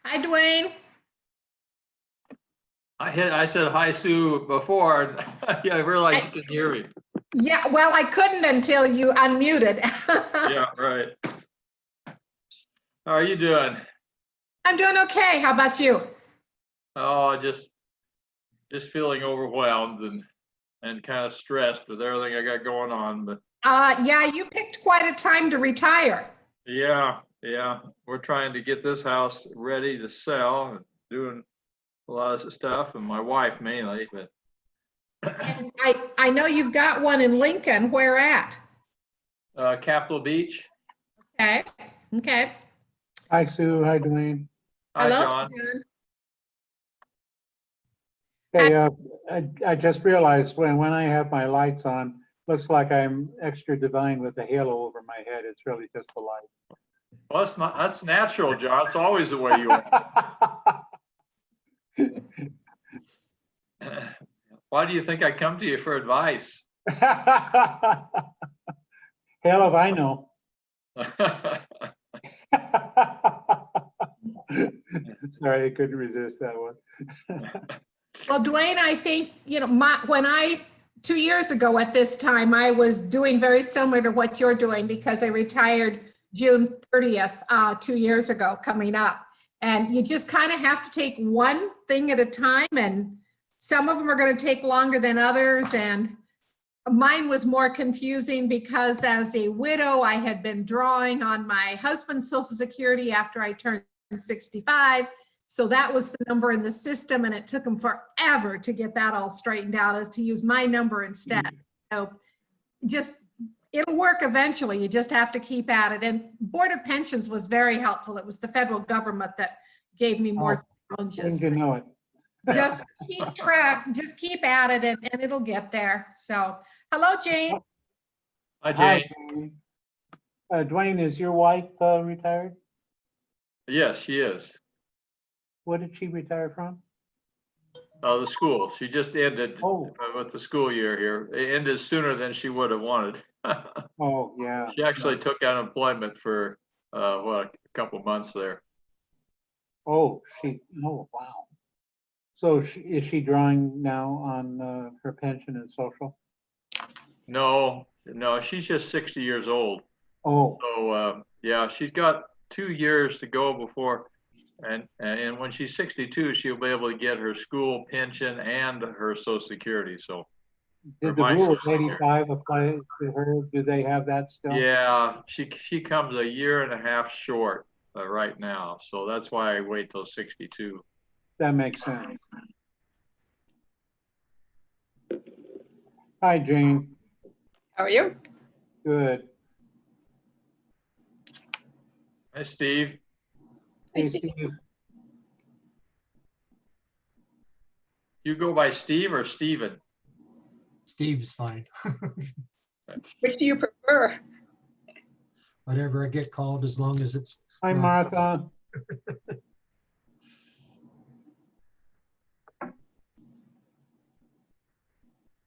Hi, Dwayne. I said hi, Sue, before, and yeah, I realized you can hear me. Yeah, well, I couldn't until you unmuted. Yeah, right. How are you doing? I'm doing okay. How about you? Oh, just feeling overwhelmed and kind of stressed with everything I got going on. But Yeah, you picked quite a time to retire. yeah, we're trying to get this house ready to sell and doing a lot of stuff, and my wife mainly. But And I know you've got one in Lincoln. Where at? Capitol Beach. Okay. Okay. Hi, Sue. Hi, Dwayne. Hi, Hello, John. John. Hey, I just realized when I have my lights on, looks like I'm extra divine with a halo over my head. It's really just the light. Well, that's natural, John. It's always the way you are. Why do you think I come to you for advice? Hell if I know. Sorry, I couldn't resist that one. Well, Dwayne, I think, when 2 years ago at this time, I was doing very similar to what you're doing because I retired June 30th, 2 years ago coming up. And you just kind of have to take one thing at a time, and some of them are going to take longer than others. And mine was more confusing because as a widow, I had been drawing on my husband's Social Security after I turned 65. So that was the number in the system, and it took them forever to get that all straightened out as to use my number instead. So it'll work eventually. You just have to keep at it. And Board of Pensions was very helpful. It was the federal government that gave me more challenges. Wouldn't you know it? Just keep track, just keep at it, and it'll get there. So, hello, Jane. Hi, Hi, Jane. Dwayne. Dwayne, is your wife retired? Yes, she is. What did she retire from? The school. She just ended Oh. with the school year here. It ended sooner than she would have wanted. Oh, yeah. She actually took unemployment for a couple months there. Oh, wow. So is she drawing now on her pension and social? No, she's just 60 years old. Oh, So yeah, she's got 2 years to go before, and when she's 62, she'll be able to get her school pension and her Social Security. So did the rule of 85 apply to her? Do they have that still? yeah, she comes a year and a half short right now. So that's why I wait till 62. That makes sense. Hi, Jane. How are you? Good. Hi, Steve. Hey, Hi, Steve. Steve. You go by Steve or Steven? Steve's fine. Which do you prefer? Whatever I get called, as long as it's. Hi, Martha.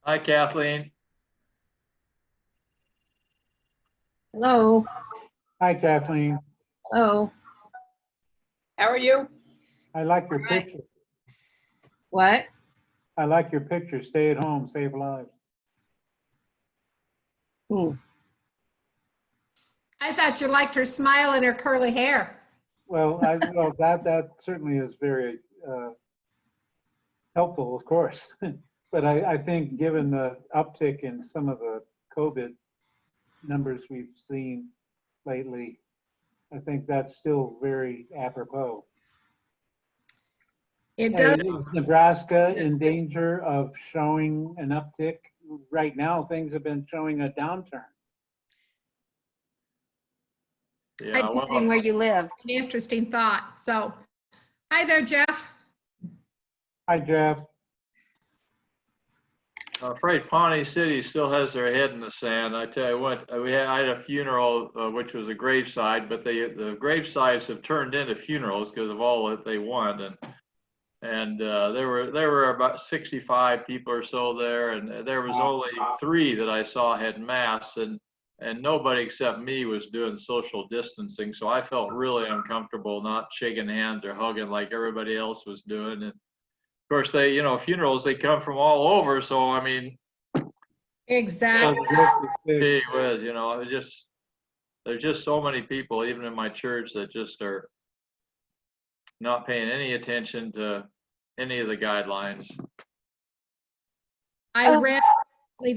Hi, Kathleen. Hello. Hi, Kathleen. Hello. How are you? I like your All right. picture. What? I like your picture. Stay at home, save lives. I thought you liked her smile and her curly hair. Well, that certainly is very helpful, of course. But I think given the uptick in some of the COVID numbers we've seen lately, I think that's still very apropos. It does. Is Nebraska in danger of showing an uptick? Right now, things have been showing a downturn. Yeah, Depending where you live. An interesting thought. So, hi there, Jeff. Hi, Jeff. I'm afraid Pawnee City still has their head in the sand. I tell you what, I had a funeral, which was a graveside, but the gravesides have turned into funerals because of all that they want. And there were about 65 people or so there, and there was only 3 that I saw had mass. And and nobody except me was doing social distancing. So I felt really uncomfortable not shaking hands or hugging like everybody else was doing. And of course, they, funerals, they come from all over. So, I mean, Exactly. gee whiz, there's just so many people, even in my church, that just are not paying any attention to any of the guidelines. I read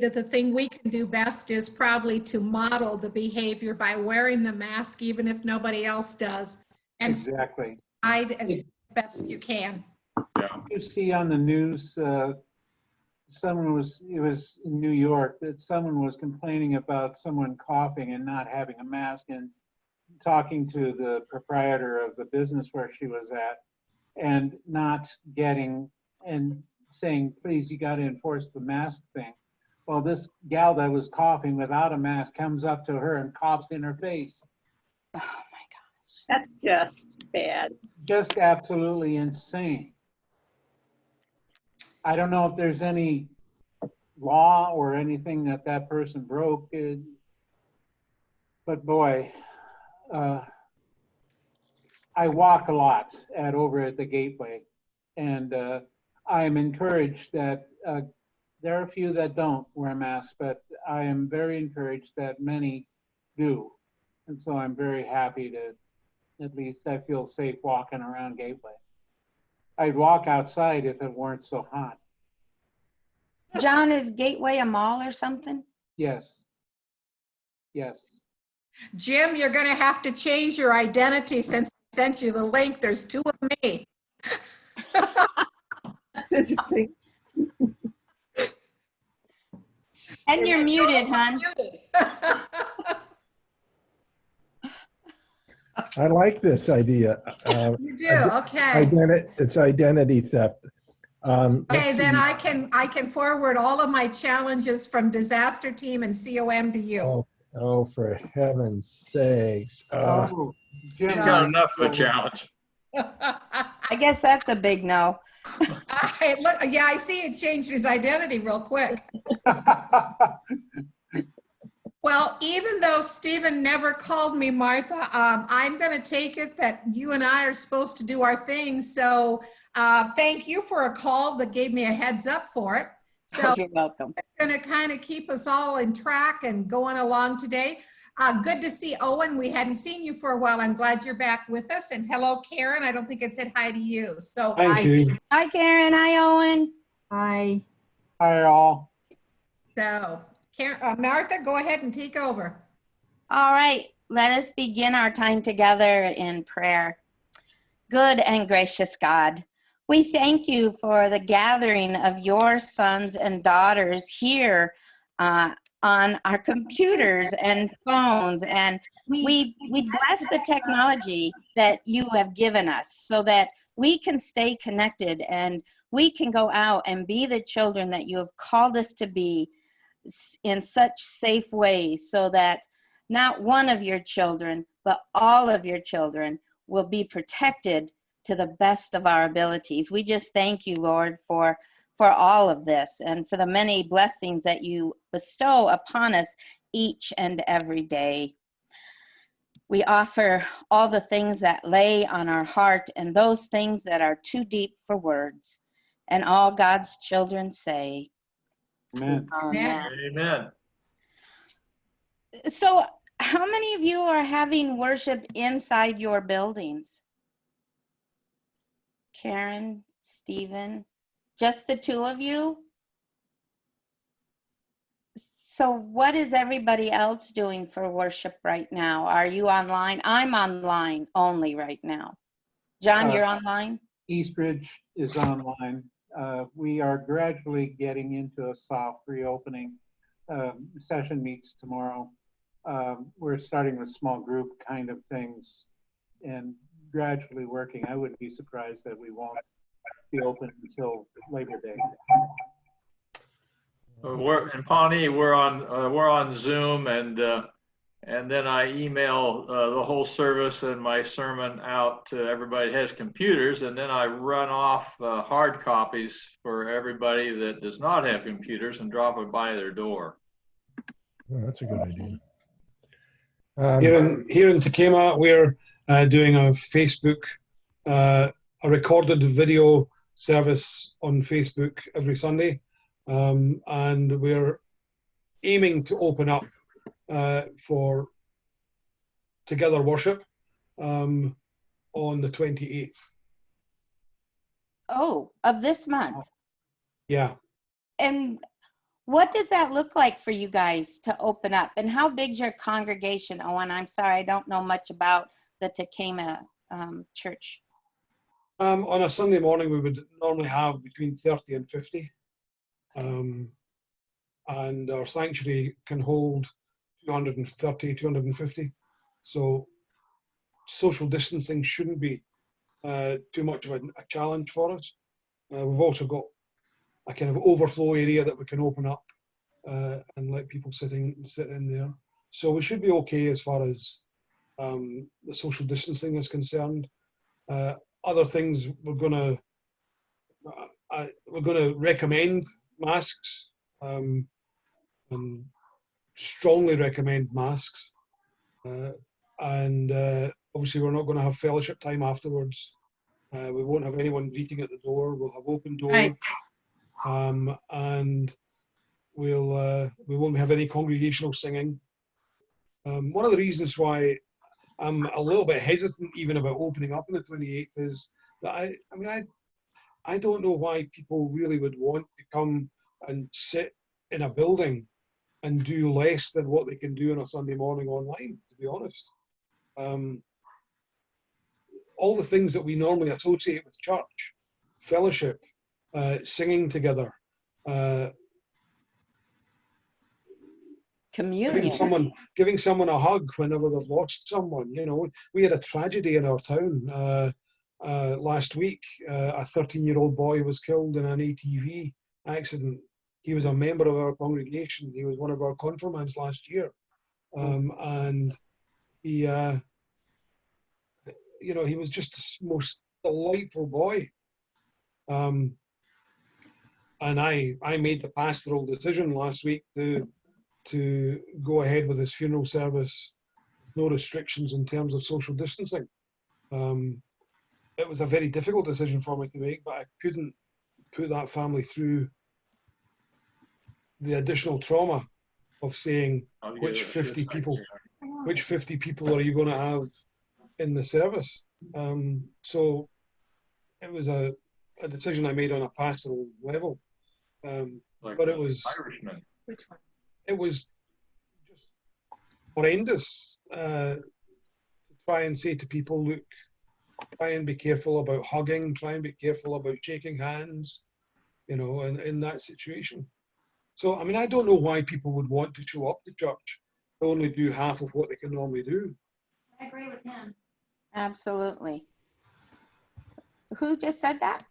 that the thing we can do best is probably to model the behavior by wearing the mask, even if nobody else does, and Exactly. hide as best you can. Yeah. You see on the news, it was in New York, that someone was complaining about someone coughing and not having a mask, and talking to the proprietor of the business where she was at, and not getting, and saying, please, you got to enforce the mask thing. Well, this gal that was coughing without a mask comes up to her and coughs in her face. Oh my gosh. That's just bad. Just absolutely insane. I don't know if there's any law or anything that person broke, but boy, I walk a lot over at the Gateway, and I am encouraged that there are a few that don't wear masks, but I am very encouraged that many do. And so I'm very happy to, at least I feel safe walking around Gateway. I'd walk outside if it weren't so hot. John, is Gateway a mall or something? Yes. Yes. Jim, you're going to have to change your identity since I sent you the link. There's two of me. That's interesting. And you're muted, hon. I like this idea. You do, okay. It's identity theft. Okay, then I can forward all of my challenges from disaster team and COM to you. Oh, for heaven's sakes. Jim, He's got enough of a challenge. I guess that's a big no. Look, yeah, I see it changed his identity real quick. Well, even though Stephen never called me Martha, I'm going to take it that you and I are supposed to do our thing. So thank you for a call that gave me a heads up for it. So You're welcome. it's going to kind of keep us all in track and going along today. Good to see Owen. We hadn't seen you for a while. I'm glad you're back with us. And hello, Karen. I don't think it said hi to you. So Thank you. Hi, Karen. Hi, Owen. Hi. Hi, all. So Karen, Martha, go ahead and take over. All right. Let us begin our time together in prayer. Good and gracious God, we thank you for the gathering of your sons and daughters here on our computers and phones, and we bless the technology that you have given us so that we can stay connected and we can go out and be the children that you have called us to be in such safe ways, so that not one of your children but all of your children will be protected to the best of our abilities. We just thank you, Lord, for all of this and for the many blessings that you bestow upon us each and every day. We offer all the things that lay on our heart and those things that are too deep for words. And all God's children say, Amen. Amen. Amen. So how many of you are having worship inside your buildings? Karen, Stephen, just the two of you? So what is everybody else doing for worship right now? Are you online? I'm online only right now. John, you're online? Eastridge is online. We are gradually getting into a soft reopening. Session meets tomorrow. We're starting with small group kind of things and gradually working. I wouldn't be surprised that we won't be open until Labor Day. We're in Pawnee. We're on Zoom, and then I email the whole service and my sermon out to everybody that has computers, and then I run off hard copies for everybody that does not have computers and drop it by their door. Oh, that's a good idea. Here in Takema, we're doing a Facebook, a recorded video service on Facebook every Sunday, and we're aiming to open up for Together Worship on the 28th. Oh, of this month. Yeah. And what does that look like for you guys to open up? And how big's your congregation? Oh, and I'm sorry, I don't know much about the Takema church. On a Sunday morning, we would normally have between 30 and 50. And our sanctuary can hold 230, 250. So social distancing shouldn't be too much of a challenge for us. We've also got a kind of overflow area that we can open up and let people sit in there. So we should be okay as far as the social distancing is concerned. Other things we're gonna recommend masks and strongly recommend masks. And obviously we're not going to have fellowship time afterwards. We won't have anyone greeting at the door. We'll have open doors. Right. And we won't have any congregational singing. One of the reasons why I'm a little bit hesitant even about opening up on the 28th is that I don't know why people really would want to come and sit in a building and do less than what they can do on a Sunday morning online, to be honest. All the things that we normally associate with church, fellowship, singing together, Communion. giving someone a hug whenever they've lost someone. You know, we had a tragedy in our town last week. A 13-year-old boy was killed in an ATV accident. He was a member of our congregation. He was one of our confirmands last year, and he, you know, he was just the most delightful boy. And I made the pastoral decision last week to go ahead with his funeral service, no restrictions in terms of social distancing. It was a very difficult decision for me to make, but I couldn't put that family through the additional trauma of saying which 50 people are you going to have in the service. So it was a decision I made on a pastoral level. But it was Irishman. Which one? It was just horrendous to try and say to people, look, try and be careful about hugging, try and be careful about shaking hands, you know, in that situation. So, I mean, I don't know why people would want to show up to church to only do half of what they can normally do. I agree with him. Absolutely. Who just said that?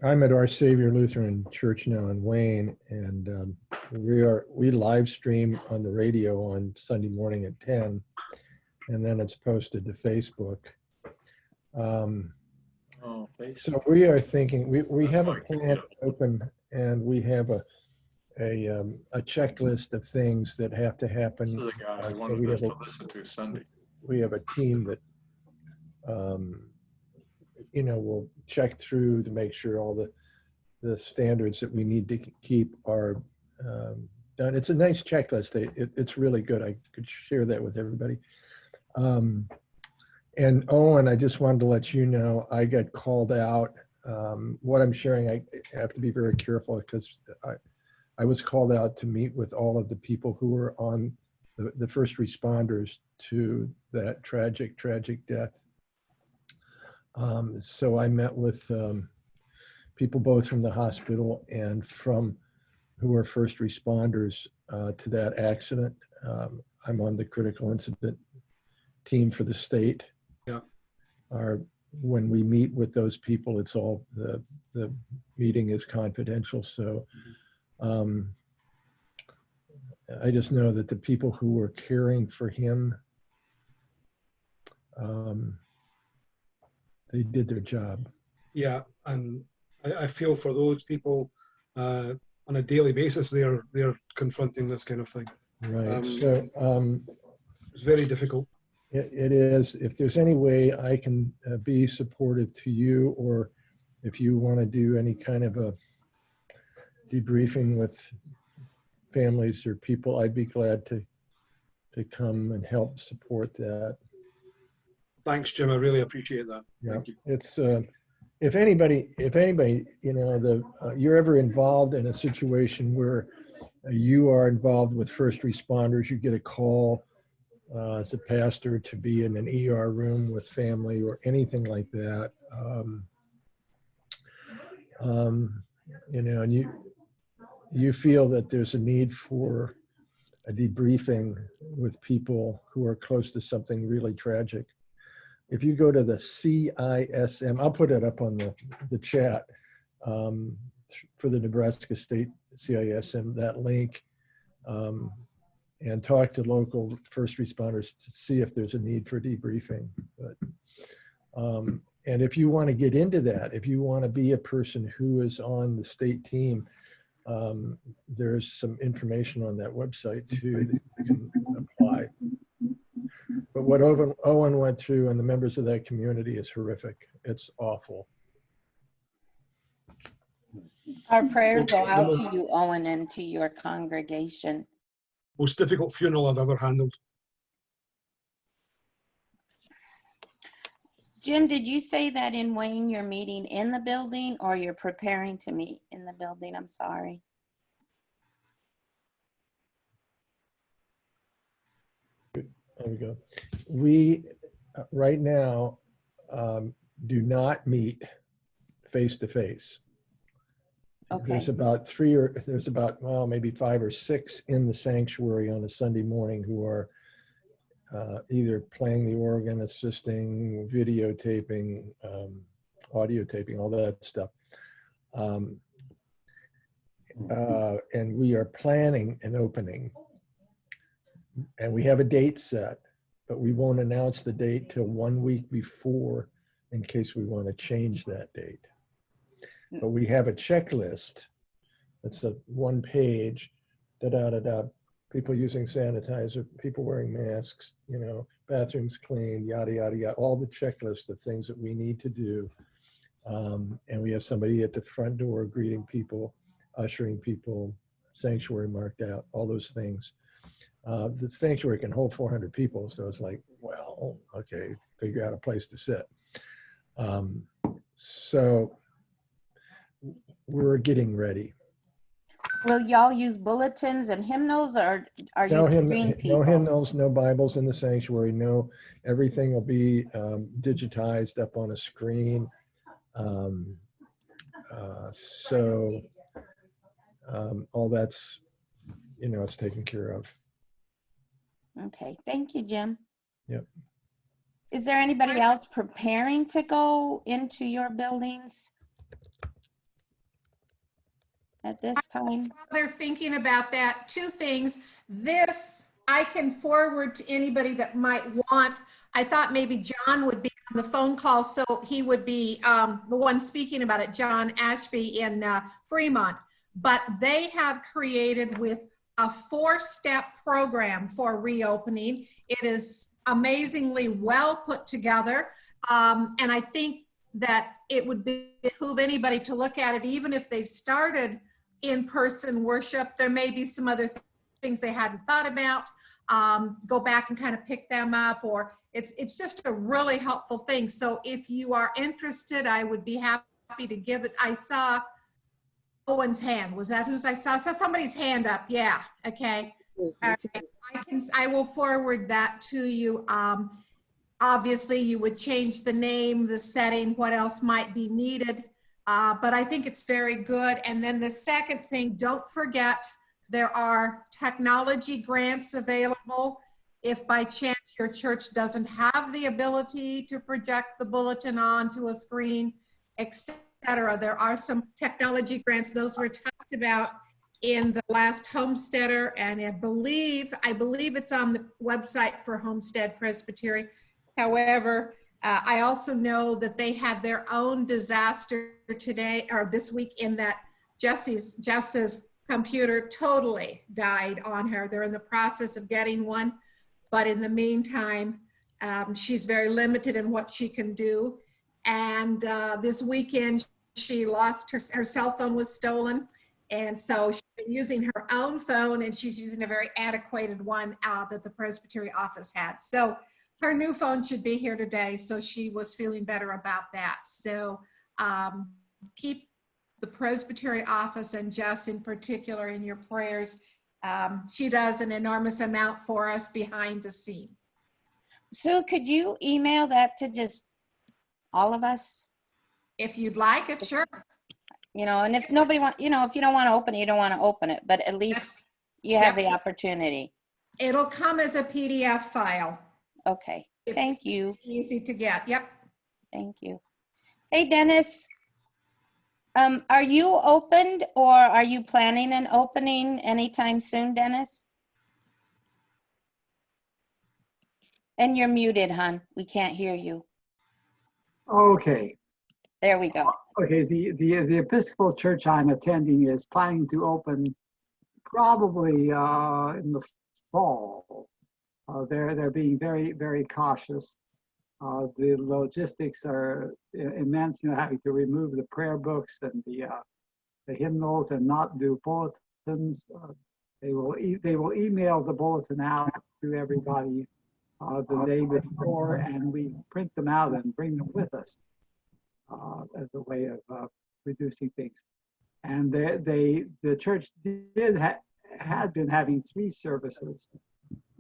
I'm at Our Savior Lutheran Church now in Wayne, and we live stream on the radio on Sunday morning at 10, and then it's posted to Facebook. So we are thinking we have a plan open, and we have a checklist of things that have to happen. This is the guy I So wanted us to listen to Sunday. we have a team that you know, will check through to make sure all the standards that we need to keep are done. It's a nice checklist. It's really good. I could share that with everybody. And Owen, I just wanted to let you know, I got called out. What I'm sharing, I have to be very careful because I was called out to meet with all of the people who were on the first responders to that tragic death. So I met with people both from the hospital and from who were first responders to that accident. I'm on the critical incident team for the state. Yeah. When we meet with those people, it's all the meeting is confidential. So I just know that the people who were caring for him, they did their job. Yeah, and I feel for those people. on a daily basis, they're confronting this kind of thing. Right. So It's very difficult. it is. If there's any way I can be supportive to you, or if you want to do any kind of a debriefing with families or people, I'd be glad to come and help support that. Thanks, Jim. I really appreciate that. Yeah, Thank you. it's if anybody, you know, you're ever involved in a situation where you are involved with first responders, you get a call as a pastor to be in an ER room with family or anything like that. You know, and you feel that there's a need for a debriefing with people who are close to something really tragic. If you go to the CISM, I'll put it up on the chat for the Nebraska State CISM, that link, and talk to local first responders to see if there's a need for debriefing. But, and if you want to get into that, if you want to be a person who is on the state team, there's some information on that website too that you can apply. But what Owen went through and the members of that community is horrific. It's awful. Our prayers go out to you, Owen, and to your congregation. Most difficult funeral I've ever handled. Jim, did you say that in Wayne you're meeting in the building or you're preparing to meet in the building? I'm sorry. There we go. We right now do not meet face to face. Okay. There's about well, maybe 5 or 6 in the sanctuary on a Sunday morning who are either playing the organ, assisting, videotaping, audio taping, all that stuff. And we are planning an opening. And we have a date set, but we won't announce the date till 1 week before in case we want to change that date. But we have a checklist. It's a 1 page, people using sanitizer, people wearing masks, you know, bathrooms clean, yada, yada, yada, all the checklist of things that we need to do. And we have somebody at the front door greeting people, ushering people, sanctuary marked out, all those things. The sanctuary can hold 400 people, so it's like, well, okay, figure out a place to sit. So we're getting ready. Will y'all use bulletins and hymnals, or are you screen people? No hymnals, no Bibles in the sanctuary. No, everything will be digitized up on a screen. So all that's, you know, it's taken care of. Okay, thank you, Jim. Yep. Is there anybody else preparing to go into your buildings at this time? They're thinking about that. 2 things. This I can forward to anybody that might want. I thought maybe John would be on the phone call, so he would be the one speaking about it, John Ashby in Fremont. But they have created with a 4-step program for reopening. It is amazingly well put together. And I think that it would behoove anybody to look at it, even if they've started in-person worship. There may be some other things they hadn't thought about. Go back and kind of pick them up, or it's just a really helpful thing. So if you are interested, I would be happy to give it. I saw Owen's hand. Was that whose I saw? I saw somebody's hand up. Yeah. Okay. All right. I will forward that to you. Obviously, you would change the name, the setting, what else might be needed. But I think it's very good. And then the second thing, don't forget, there are technology grants available. If by chance your church doesn't have the ability to project the bulletin onto a screen, etc., there are some technology grants. Those were talked about in the last Homesteader, and I believe it's on the website for Homestead Presbytery. However, I also know that they had their own disaster today or this week, in that Jess's computer totally died on her. They're in the process of getting one, but in the meantime, she's very limited in what she can do. And this weekend, she lost her cell phone was stolen. And so she's been using her own phone, and she's using a very antiquated one that the Presbytery office had. So her new phone should be here today. So she was feeling better about that. So keep the Presbytery office and Jess in particular in your prayers. She does an enormous amount for us behind the scene. Sue, could you email that to just all of us? If you'd like it, sure. And if nobody want, if you don't want to open it, you don't want to open it, but at least you have the opportunity. It'll come as a PDF file. Okay. Thank you. Easy to get. Yep. Thank you. Hey, Dennis, are you opened or are you planning an opening anytime soon, Dennis? And you're muted, hon. We can't hear you. Okay. There we go. Okay, the Episcopal church I'm attending is planning to open probably in the fall. They're being very, very cautious. The logistics are immense, having to remove the prayer books and the hymnals and not do bulletins. They will email the bulletin out to everybody the day before, and we print them out and bring them with us. As a way of reducing things. And the church had been having 3 services,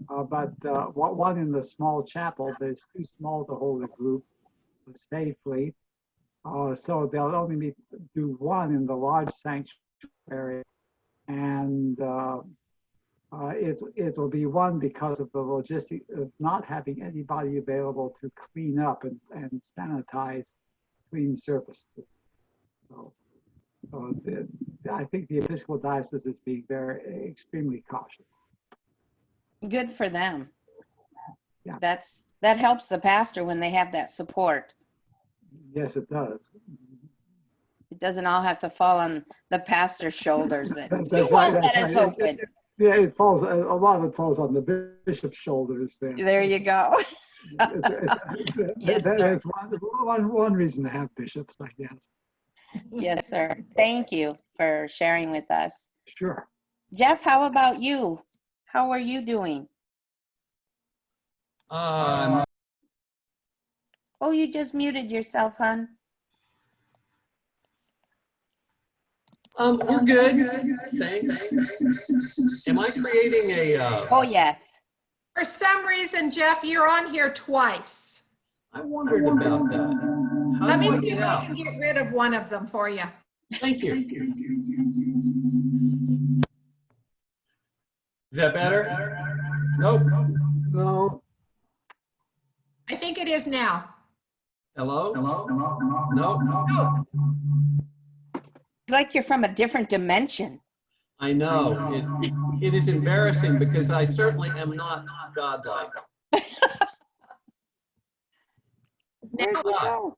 but one in the small chapel that's too small to hold a group safely. So they'll only do one in the large sanctuary, and it will be one because of the logistics of not having anybody available to clean up and sanitize between services. So I think the Episcopal Diocese is being extremely cautious. Good for them. Yeah. That helps the pastor when they have that support. Yes, it does. It doesn't all have to fall on the pastor's shoulders. That That's won't right, let us open. Yeah, a lot of it falls on the bishop's shoulders. There you go. Yes, That's one reason to have bishops, I guess. Yes, sir. Thank you for sharing with us. Sure. Jeff, how about you? How are you doing? Oh, you just muted yourself, hon. We're good. Thanks. Am I creating a? Oh, yes. For some reason, Jeff, you're on here twice. I wondered about that. How Let me do I see if get I out? can get rid of one of them for you. Thank you. Is that better? Nope. No. I think it is now. Hello? No. Oh, Like you're from a different dimension. I know. It is embarrassing because I certainly am not godlike. now,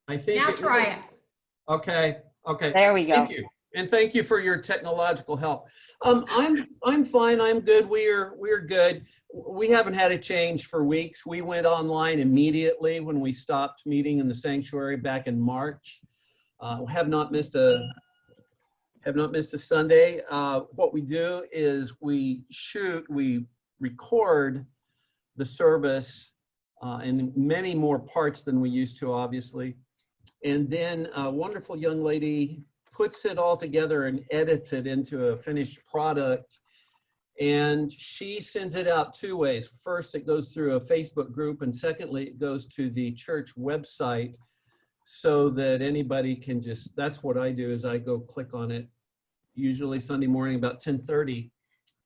I think. now try it. Okay. There we go. Thank you. And thank you for your technological help. I'm fine. I'm good. We're good. We haven't had a change for weeks. We went online immediately when we stopped meeting in the sanctuary back in March. Have not missed a Sunday. What we do is we record the service in many more parts than we used to, obviously. And then a wonderful young lady puts it all together and edits it into a finished product. And she sends it out 2 ways. First, it goes through a Facebook group, and secondly, it goes to the church website so that anybody can that's what I do, is I go click on it, usually Sunday morning about 10:30.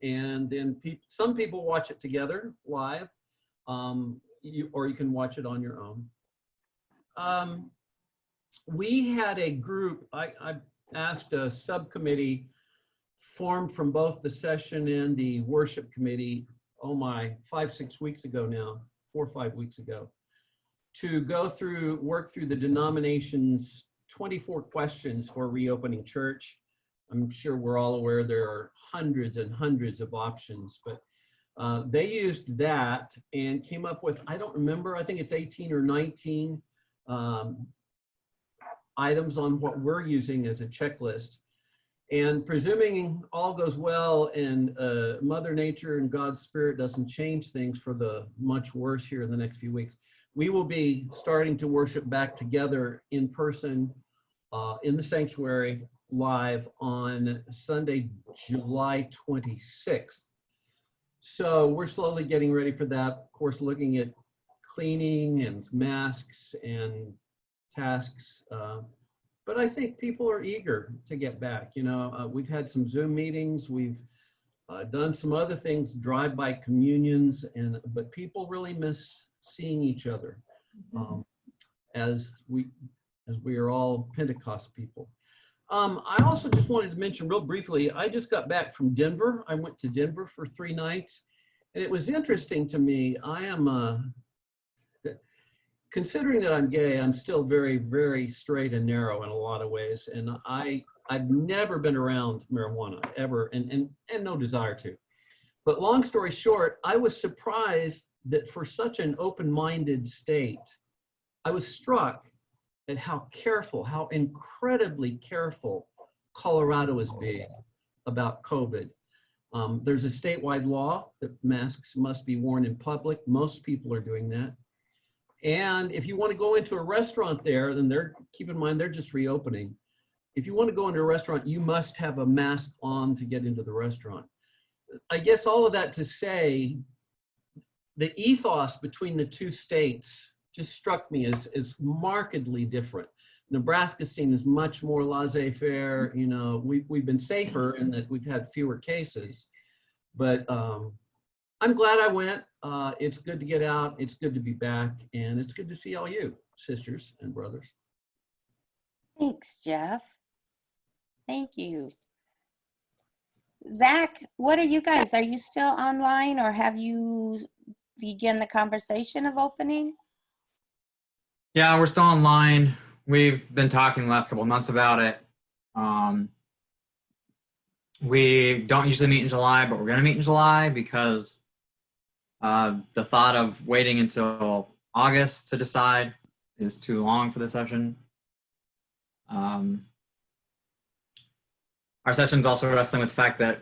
And then some people watch it together live, or you can watch it on your own. We had a group, I asked a subcommittee formed from both the session and the worship committee, 5-6 weeks ago now, 4 or 5 weeks ago, to work through the denomination's 24 questions for reopening church. I'm sure we're all aware there are hundreds and hundreds of options, but they used that and came up with, I don't remember, I think it's 18 or 19 items on what we're using as a checklist. And presuming all goes well and Mother Nature and God's Spirit doesn't change things for the much worse here in the next few weeks, we will be starting to worship back together in person in the sanctuary live on Sunday, July 26th. So we're slowly getting ready for that. Of course, looking at cleaning and masks and tasks. But I think people are eager to get back. You know, we've had some Zoom meetings. We've done some other things, drive-by communions, but people really miss seeing each other as we are all Pentecost people. I also just wanted to mention real briefly, I just got back from Denver. I went to Denver for 3 nights, and it was interesting to me. I am considering that I'm gay, I'm still very, very straight and narrow in a lot of ways. And I've never been around marijuana ever, and no desire to. But long story short, I was surprised that for such an open-minded state, I was struck at how careful, how incredibly careful Colorado is being about COVID. There's a statewide law that masks must be worn in public. Most people are doing that. And if you want to go into a restaurant there, then keep in mind, they're just reopening. If you want to go into a restaurant, you must have a mask on to get into the restaurant. I guess all of that to say, the ethos between the 2 states just struck me as markedly different. Nebraska seems much more laissez-faire. You know, we've been safer in that we've had fewer cases, but I'm glad I went. It's good to get out. It's good to be back. And it's good to see all you, sisters and brothers. Thanks, Jeff. Thank you. Zach, what are you guys? Are you still online, or have you begun the conversation of opening? Yeah, we're still online. We've been talking the last couple of months about it. We don't usually meet in July, but we're going to meet in July because the thought of waiting until August to decide is too long for the session. Our session's also wrestling with the fact that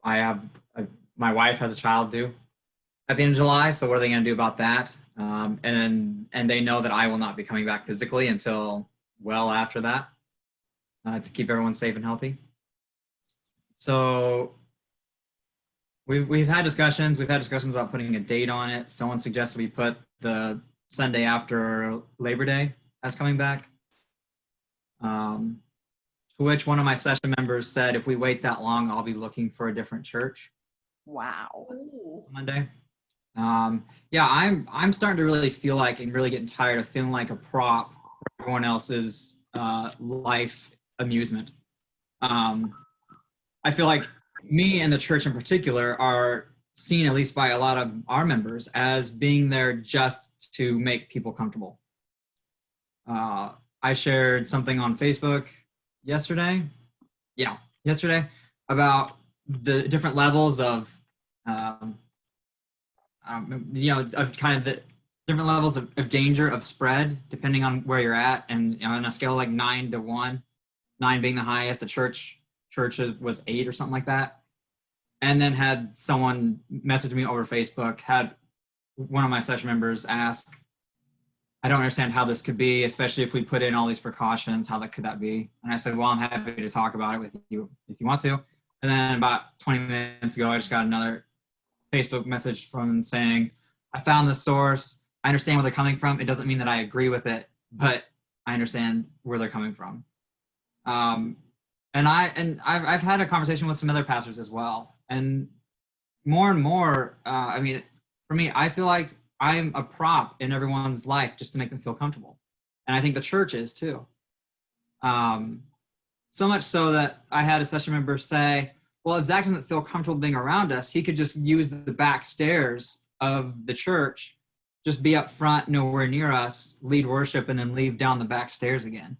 my wife has a child due at the end of July, so what are they going to do about that? And they know that I will not be coming back physically until well after that to keep everyone safe and healthy. So we've had discussions. We've had discussions about putting a date on it. Someone suggested we put the Sunday after Labor Day as coming back. To which one of my session members said, if we wait that long, I'll be looking for a different church. Wow. Monday. Yeah, I'm starting to really feel like and really getting tired of feeling like a prop for everyone else's life amusement. I feel like me and the church in particular are seen, at least by a lot of our members, as being there just to make people comfortable. I shared something on Facebook yesterday about the different levels of of kind of the different levels of danger of spread depending on where you're at, and on a scale of like 9 to 1, 9 being the highest, the churches was 8 or something like that. And then had someone message me over Facebook, had one of my session members ask, I don't understand how this could be, especially if we put in all these precautions, how could that be? And I said, well, I'm happy to talk about it with you if you want to. And then about 20 minutes ago, I just got another Facebook message from them saying, I found this source. I understand where they're coming from. It doesn't mean that I agree with it, but I understand where they're coming from. And I've had a conversation with some other pastors as well. And more, I mean, for me, I feel like I'm a prop in everyone's life just to make them feel comfortable. And I think the church is too. So much so that I had a session member say, well, if Zach doesn't feel comfortable being around us, he could just use the back stairs of the church, just be up front, nowhere near us, lead worship, and then leave down the back stairs again.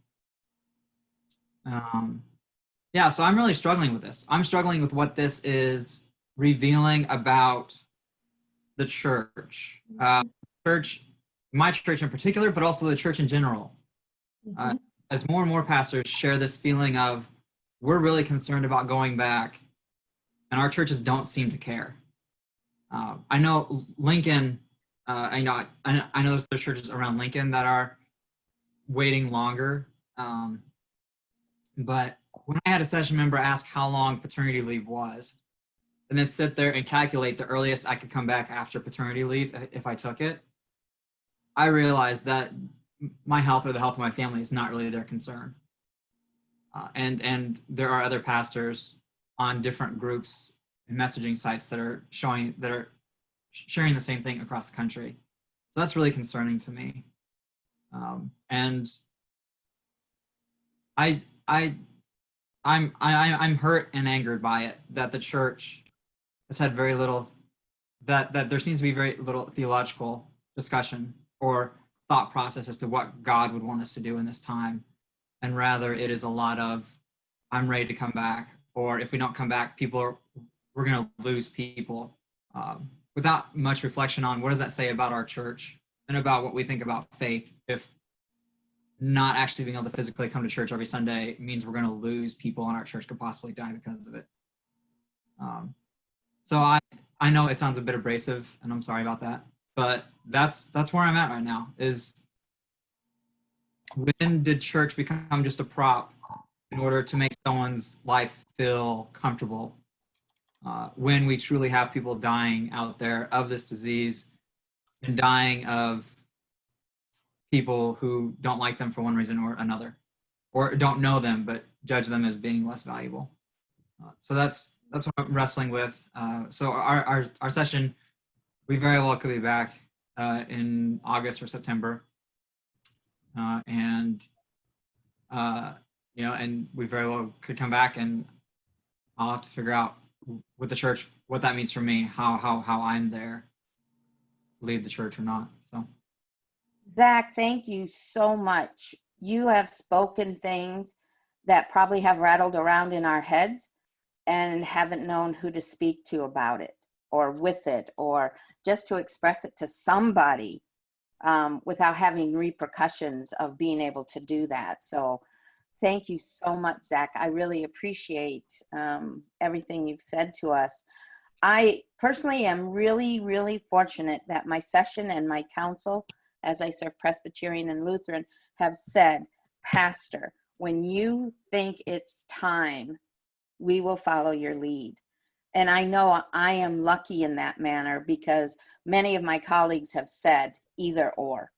Yeah, so I'm really struggling with this. I'm struggling with what this is revealing about the church. Church, my church in particular, but also the church in general. As more and more pastors share this feeling of, we're really concerned about going back, and our churches don't seem to care. I know Lincoln, I know there's churches around Lincoln that are waiting longer. But when I had a session member ask how long paternity leave was, and then sit there and calculate the earliest I could come back after paternity leave if I took it, I realized that my health or the health of my family is not really their concern. And there are other pastors on different groups and messaging sites that are sharing the same thing across the country. So that's really concerning to me. And I'm hurt and angered by it, that the church has had very little, that there seems to be very little theological discussion or thought process as to what God would want us to do in this time. And rather it is a lot of, I'm ready to come back, or if we don't come back, we're going to lose people, without much reflection on what does that say about our church and about what we think about faith, if not actually being able to physically come to church every Sunday means we're going to lose people and our church could possibly die because of it. So I know it sounds a bit abrasive, and I'm sorry about that, but that's where I'm at right now. Is when did church become just a prop in order to make someone's life feel comfortable? When we truly have people dying out there of this disease and dying of people who don't like them for one reason or another, or don't know them but judge them as being less valuable. So that's what I'm wrestling with. So our session, we very well could be back in August or September, and we very well could come back, and I'll have to figure out with the church what that means for me, how I'm there, lead the church or not. So. Zach, thank you so much. You have spoken things that probably have rattled around in our heads and haven't known who to speak to about it or with it, or just to express it to somebody without having repercussions of being able to do that. So thank you so much, Zach. I really appreciate everything you've said to us. I personally am really, really fortunate that my session and my council, as I serve Presbyterian and Lutheran, have said, Pastor, when you think it's time, we will follow your lead. And I know I am lucky in that manner, because many of my colleagues have said either or.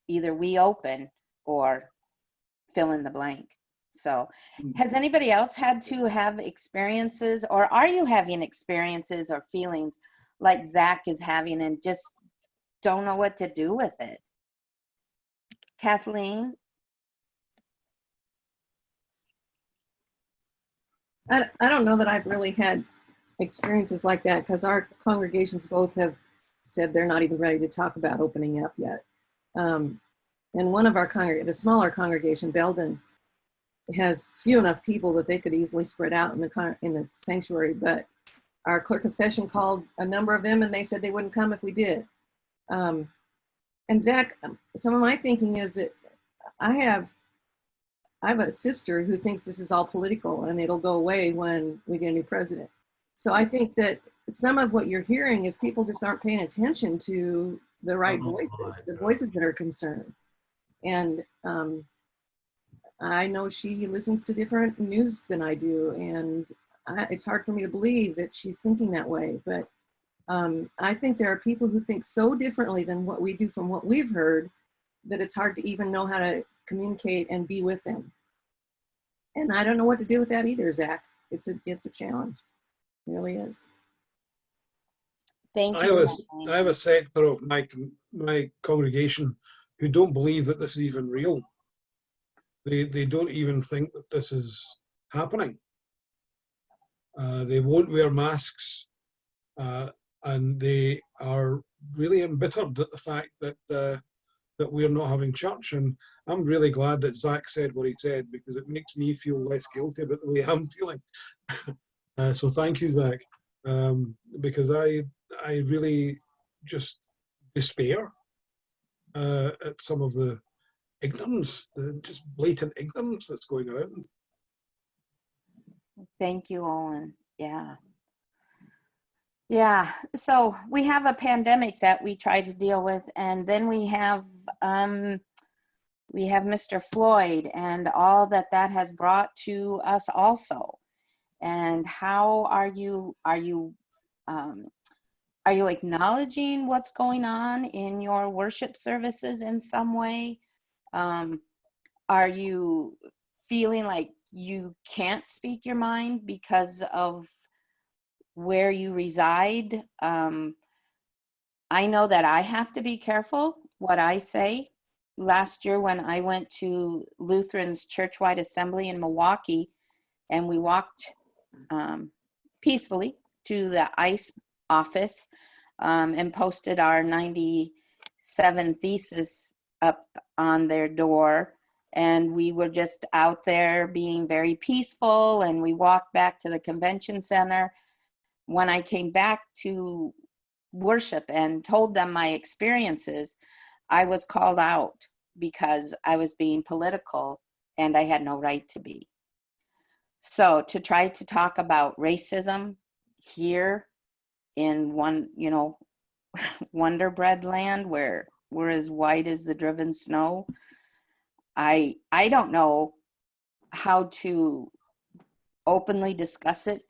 Either we open or fill in the blank. So has anybody else had to have experiences, or are you having experiences or feelings like Zach is having and just don't know what to do with it? Kathleen? I don't know that I've really had experiences like that, because our congregations both have said they're not even ready to talk about opening up yet. And one of our the smaller congregation, Belden, has few enough people that they could easily spread out in the sanctuary, but our clerk of session called a number of them and they said they wouldn't come if we did. And Zach, some of my thinking is that I have a sister who thinks this is all political and it'll go away when we get a new president. So I think that some of what you're hearing is people just aren't paying attention to the right voices, the voices that are concerned. And I know she listens to different news than I do, and it's hard for me to believe that she's thinking that way. But I think there are people who think so differently than what we do from what we've heard that it's hard to even know how to communicate and be with them. And I don't know what to do with that either, Zach. It's a challenge. It really is. Thank you. I have a sector of my congregation who don't believe that this is even real. They don't even think that this is happening. They won't wear masks, and they are really embittered at the fact that that we're not having church. And I'm really glad that Zach said what he said, because it makes me feel less guilty about the way I'm feeling. So thank you, Zach, because I really just despair at some of the ignorance, the just blatant ignorance that's going around. Thank you, Owen. Yeah. Yeah. So we have a pandemic that we try to deal with, and then we have Mr. Floyd and all that has brought to us also. And how are you acknowledging what's going on in your worship services in some way? Are you feeling like you can't speak your mind because of where you reside? I know that I have to be careful what I say. Last year when I went to Lutheran's Churchwide Assembly in Milwaukee, and we walked peacefully to the ICE office and posted our 97 thesis up on their door. And we were just out there being very peaceful, and we walked back to the convention center. When I came back to worship and told them my experiences, I was called out because I was being political, and I had no right to be. So to try to talk about racism here in Wonder Bread land, where we're as white as the driven snow, I don't know how to openly discuss it,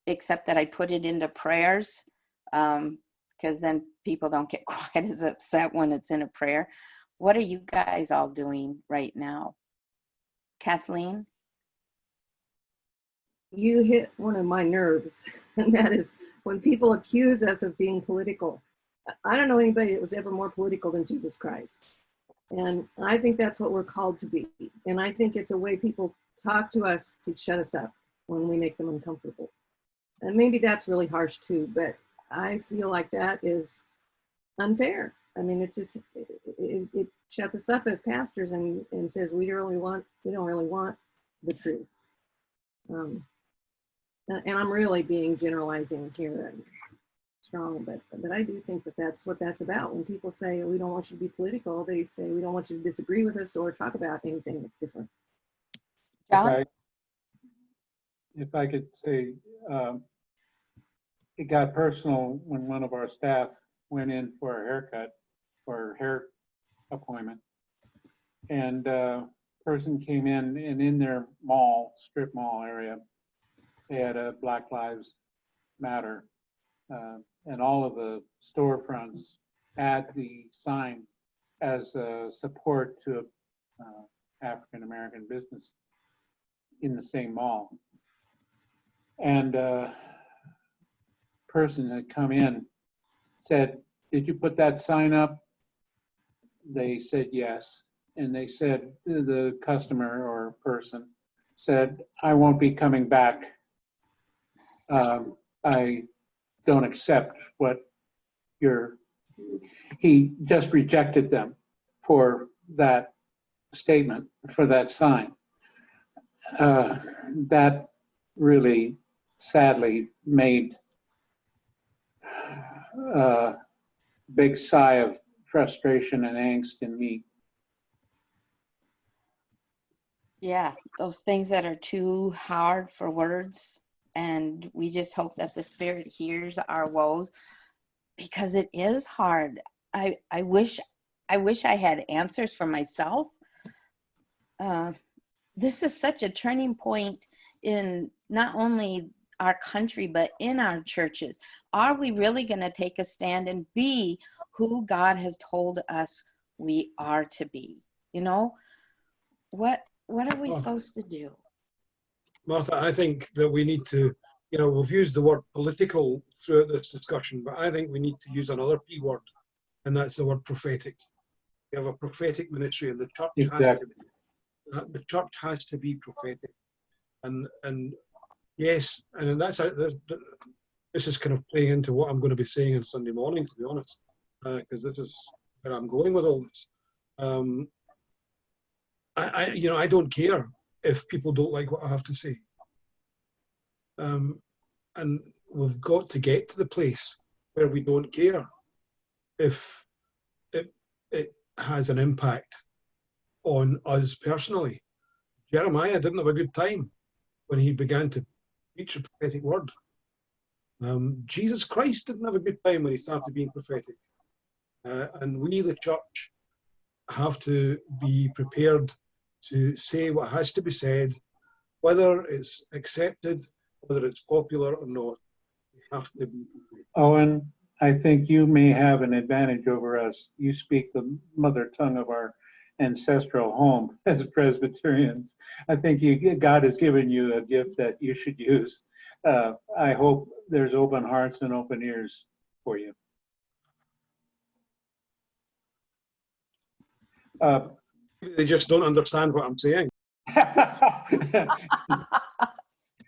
except that I put it into prayers, because then people don't get quite as upset when it's in a prayer. What are you guys all doing right now? Kathleen? You hit one of my nerves, and that is when people accuse us of being political. I don't know anybody that was ever more political than Jesus Christ. And I think that's what we're called to be. And I think it's a way people talk to us to shut us up when we make them uncomfortable. And maybe that's really harsh too, but I feel like that is unfair. I mean, it's just, it shuts us up as pastors and says we don't really want the truth. And I'm really being generalizing here and strong, but I do think that that's what that's about. When people say we don't want you to be political, they say we don't want you to disagree with us or talk about anything that's different. John? If I could say, it got personal when one of our staff went in for a haircut or hair appointment, and person came in, and in their strip mall area, they had a Black Lives Matter, and all of the storefronts had the sign as support to African American business in the same mall. And person had come in said, "Did you put that sign up?" They said yes. And they said, the customer or person said, "I won't be coming back. I don't accept what he just rejected them for that statement, for that sign. That really sadly made a big sigh of frustration and angst in me. Yeah, those things that are too hard for words. And we just hope that the Spirit hears our woes, because it is hard. I wish I had answers for myself. This is such a turning point in not only our country, but in our churches. Are we really going to take a stand and be who God has told us we are to be? You know, what are we supposed to do? Martha, I think that we need to, we've used the word political throughout this discussion, but I think we need to use another P word, and that's the word prophetic. We have a prophetic ministry, and the church the church has to be prophetic. And yes, and this is kind of playing into what I'm going to be saying on Sunday morning, to be honest, because this is where I'm going with all this. I don't care if people don't like what I have to say. And we've got to get to the place where we don't care if it has an impact on us personally. Jeremiah didn't have a good time when he began to preach a prophetic word. Jesus Christ didn't have a good time when he started being prophetic. And we, the church, have to be prepared to say what has to be said, whether it's accepted, whether it's popular or not. We have to be prepared. Owen, I think you may have an advantage over us. You speak the mother tongue of our ancestral home as Presbyterians. I think God has given you a gift that you should use. I hope there's open hearts and open ears for you. They just don't understand what I'm saying.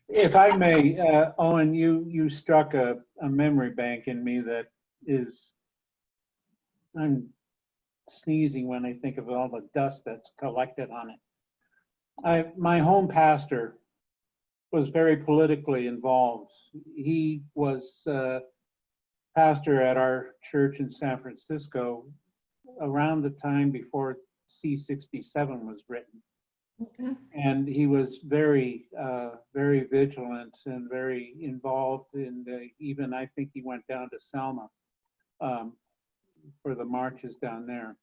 If I may, Owen, you struck a memory bank in me that is, I'm sneezing when I think of all the dust that's collected on it. My home pastor was very politically involved. He was pastor at our church in San Francisco around the time before C-67 was written. Okay. And he was very, very vigilant and very involved in even I think he went down to Selma for the marches down there.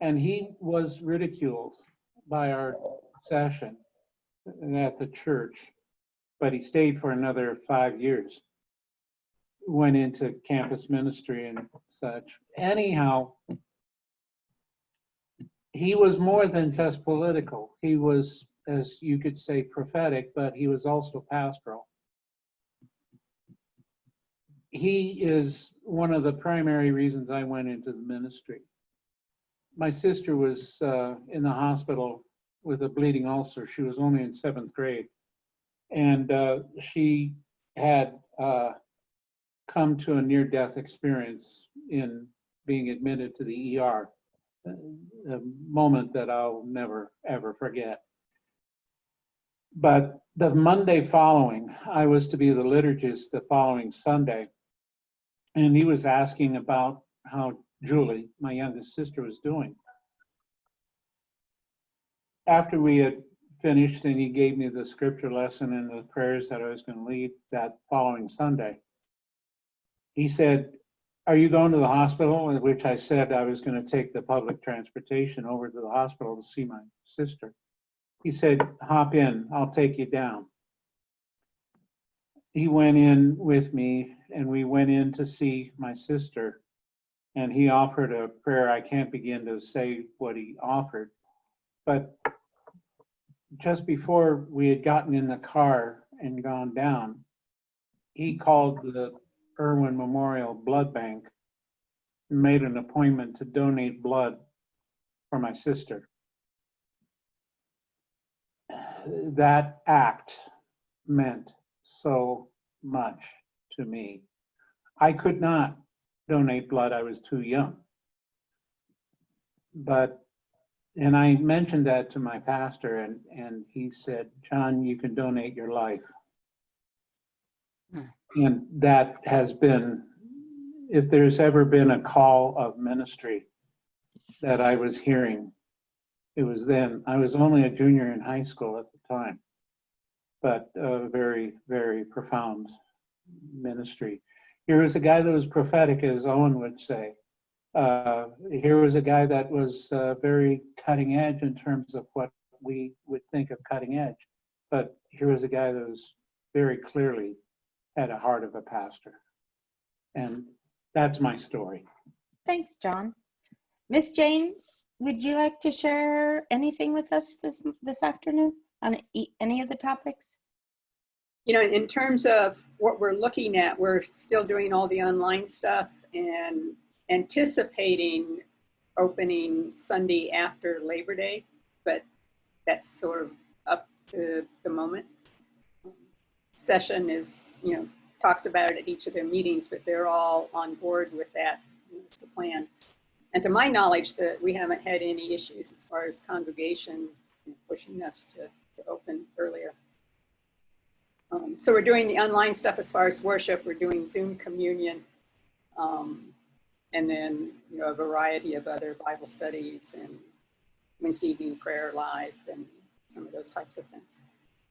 And he was ridiculed by our session at the church, but he stayed for another 5 years, went into campus ministry and such. Anyhow, he was more than just political. He was, as you could say, prophetic, but he was also pastoral. He is one of the primary reasons I went into the ministry. My sister was in the hospital with a bleeding ulcer. She was only in 7th grade. And she had come to a near-death experience in being admitted to the ER. A moment that I'll never, ever forget. But the Monday following, I was to be the liturgist the following Sunday. And he was asking about how Julie, my youngest sister, was doing. After we had finished and he gave me the scripture lesson and the prayers that I was going to lead that following Sunday, he said, "Are you going to the hospital?" At which I said I was going to take the public transportation over to the hospital to see my sister. He said, "Hop in, I'll take you down." He went in with me and we went in to see my sister, and he offered a prayer. I can't begin to say what he offered, but just before we had gotten in the car and gone down, he called the Irwin Memorial Blood Bank, made an appointment to donate blood for my sister. That act meant so much to me. I could not donate blood, I was too young. And I mentioned that to my pastor, and he said, "John, you can donate your life." And that has been, if there's ever been a call of ministry that I was hearing, it was then. I was only a junior in high school at the time, but very, very profound ministry. Here was a guy that was prophetic, as Owen would say. Here was a guy that was very cutting edge in terms of what we would think of cutting edge. But here was a guy that was very clearly had a heart of a pastor. And that's my story. Thanks, John. Miss Jane, would you like to share anything with us this afternoon on any of the topics? You know, in terms of what we're looking at, we're still doing all the online stuff and anticipating opening Sunday after Labor Day, but that's sort of up to the moment. Session is, you know, talks about it at each of their meetings, but they're all on board with that. That's the plan. And to my knowledge, that we haven't had any issues as far as congregation pushing us to open earlier. So we're doing the online stuff as far as worship. We're doing Zoom communion, and then a variety of other Bible studies and Wednesday evening prayer live and some of those types of things.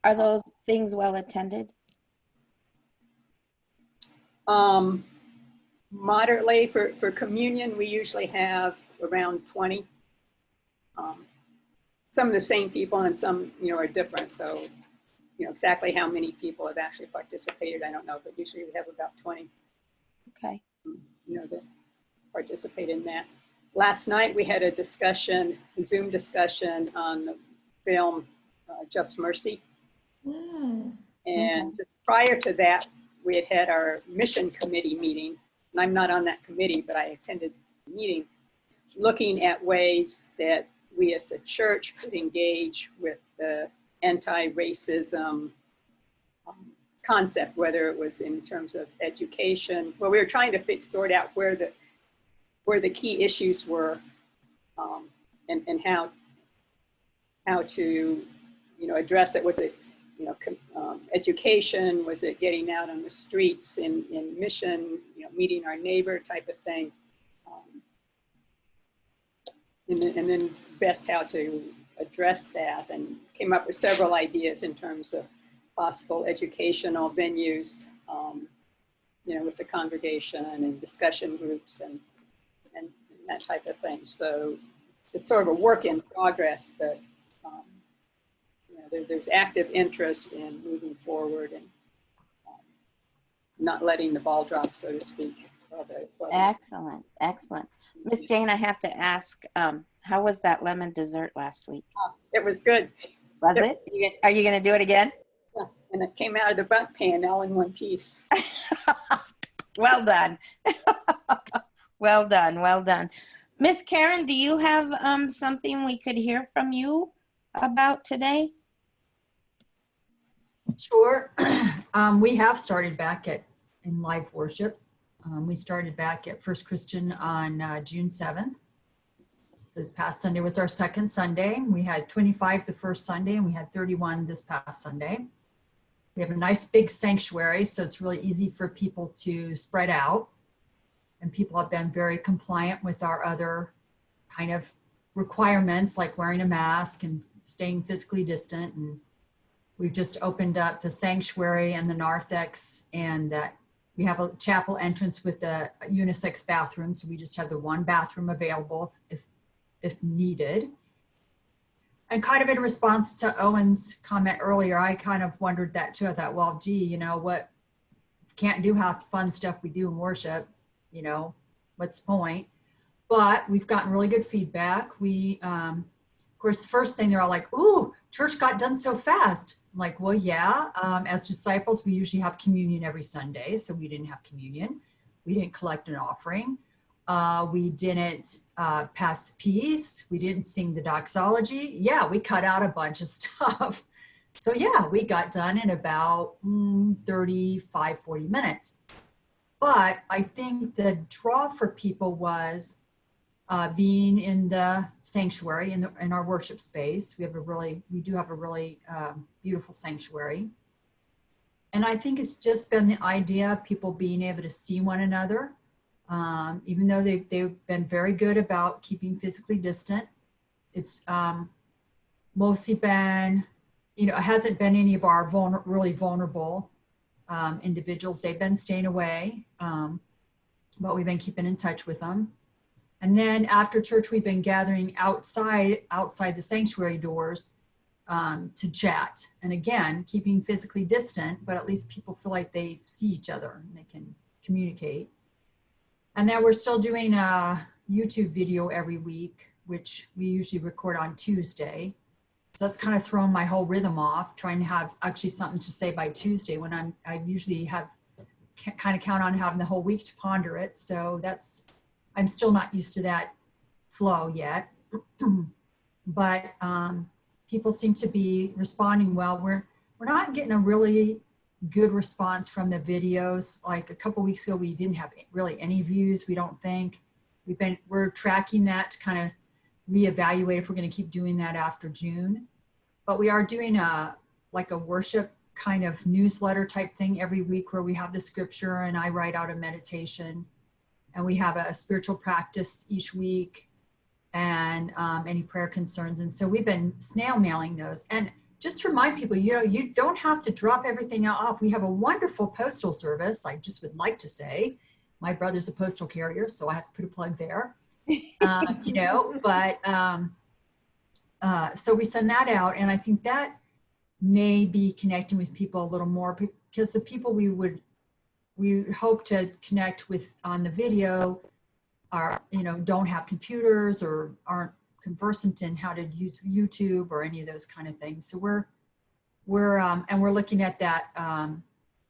Are those things well attended? Moderately. For communion, we usually have around 20. Some of the same people and some, are different. So, exactly how many people have actually participated, I don't know, but usually we have about 20. Okay. That participate in that. Last night we had a Zoom discussion on the film Just Mercy. And prior to that, we had our mission committee meeting, and I'm not on that committee, but I attended the meeting, looking at ways that we as a church could engage with the anti-racism concept, whether it was in terms of education. Well, we were trying to sort out where the key issues were, and how to address it. Was it education? Was it getting out on the streets in mission, meeting our neighbor type of thing? And then best how to address that, and came up with several ideas in terms of possible educational venues, with the congregation and discussion groups and that type of thing. So it's sort of a work in progress, but there's active interest in moving forward and not letting the ball drop, so to speak. Excellent, excellent. Miss Jane, I have to ask, how was that lemon dessert last week? It was good. Was it? Are you going to do it again? Yeah, and it came out of the bunt pan all in one piece. Well done. Well done, well done. Miss Karen, do you have something we could hear from you about today? Sure. We have started back in live worship. We started back at First Christian on June 7th. So this past Sunday was our second Sunday. We had 25 the first Sunday, and we had 31 this past Sunday. We have a nice big sanctuary, so it's really easy for people to spread out. And people have been very compliant with our other kind of requirements, like wearing a mask and staying physically distant. And we've just opened up the sanctuary and the narthex, and that we have a chapel entrance with a unisex bathroom. So we just have the one bathroom available if needed. And kind of in response to Owen's comment earlier, I kind of wondered that too. I thought, well, gee, what, can't do half the fun stuff we do in worship, what's the point? But we've gotten really good feedback. We, of course, the first thing they're all like, ooh, church got done so fast. I'm like, well, yeah, as disciples, we usually have communion every Sunday. So we didn't have communion. We didn't collect an offering. We didn't pass the peace. We didn't sing the doxology. Yeah, we cut out a bunch of stuff. So yeah, we got done in about 35, 40 minutes. But I think the draw for people was being in the sanctuary, in our worship space. We do have a really beautiful sanctuary. And I think it's just been the idea of people being able to see one another. Even though they've been very good about keeping physically distant. It's mostly been, it hasn't been any of our really vulnerable individuals. They've been staying away, but we've been keeping in touch with them. And then after church, we've been gathering outside the sanctuary doors to chat. And again, keeping physically distant, but at least people feel like they see each other and they can communicate. And then we're still doing a YouTube video every week, which we usually record on Tuesday. So that's kind of thrown my whole rhythm off, trying to have actually something to say by Tuesday when I usually kind of count on having the whole week to ponder it. So I'm still not used to that flow yet. But people seem to be responding well. We're not getting a really good response from the videos. Like a couple weeks ago, we didn't have really any views, we don't think. we're tracking that to kind of reevaluate if we're going to keep doing that after June. But we are doing like a worship kind of newsletter type thing every week where we have the scripture and I write out a meditation, and we have a spiritual practice each week, and any prayer concerns. And so we've been snail mailing those. And just to remind people, you know, you don't have to drop everything off. We have a wonderful postal service. I just would like to say, my brother's a postal carrier, so I have to put a plug there. You know, but so we send that out, and I think that may be connecting with people a little more, because the people we hope to connect with on the video are, you know, don't have computers or aren't conversant in how to use YouTube or any of those kind of things. So we're looking at that